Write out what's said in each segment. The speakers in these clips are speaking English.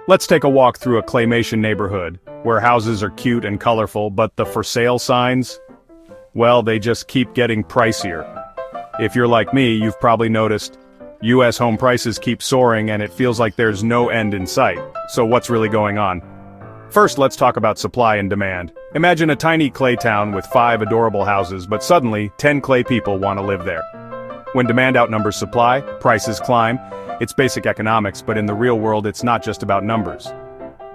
Let's take a walk through a claymation neighborhood, where houses are cute and colorful, but the for sale signs, well, they just keep getting pricier. If you're like me, you've probably noticed US home prices keep soaring and it feels like there's no end in sight. So what's really going on? First, let's talk about supply and demand. Imagine a tiny clay town with 5 adorable houses, but suddenly 10 clay people want to live there. When demand outnumbers supply, prices climb. It's basic economics, but in the real world it's not just about numbers.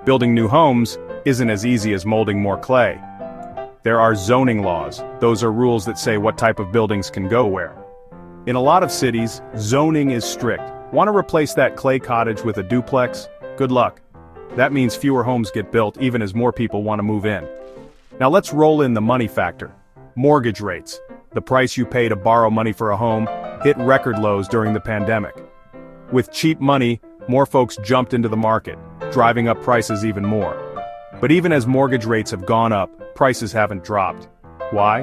Building new homes isn't as easy as molding more clay. There are zoning laws. Those are rules that say what type of buildings can go where. In a lot of cities, zoning is strict. Want to replace that clay cottage with a duplex? Good luck. That means fewer homes get built even as more people want to move in. Now let's roll in the money factor. Mortgage rates. The price you pay to borrow money for a home hit record lows during the pandemic. With cheap money, more folks jumped into the market, driving up prices even more. But even as mortgage rates have gone up, prices haven't dropped. Why?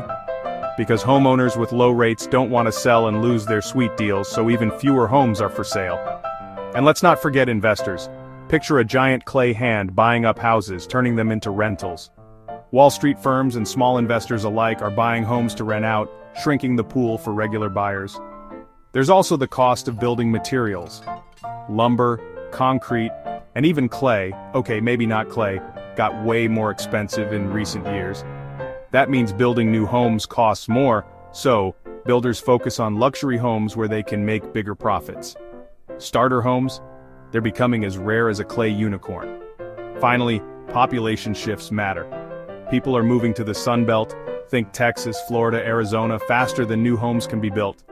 Because homeowners with low rates don't want to sell and lose their sweet deals, so even fewer homes are for sale. And let's not forget investors. Picture a giant clay hand buying up houses, turning them into rentals. Wall Street firms and small investors alike are buying homes to rent out, shrinking the pool for regular buyers. There's also the cost of building materials. Lumber, concrete, and even clay, okay, maybe not clay, got way more expensive in recent years. That means building new homes costs more, so builders focus on luxury homes where they can make bigger profits. Starter homes? They're becoming as rare as a clay unicorn. Finally, population shifts matter. People are moving to the Sun Belt, think Texas, Florida, Arizona, faster than new homes can be built.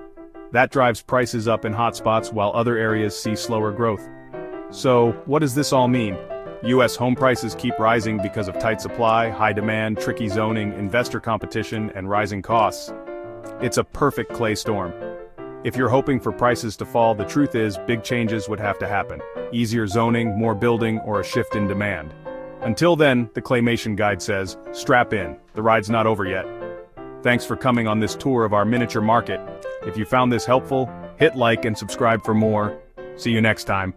That drives prices up in hotspots while other areas see slower growth. So, what does this all mean? US home prices keep rising because of tight supply, high demand, tricky zoning, investor competition, and rising costs. It's a perfect clay storm. If you're hoping for prices to fall, the truth is big changes would have to happen. Easier zoning, more building, or a shift in demand. Until then, the Claymation Guide says, strap in, the ride's not over yet. Thanks for coming on this tour of our miniature market. If you found this helpful, hit like and subscribe for more. See you next time.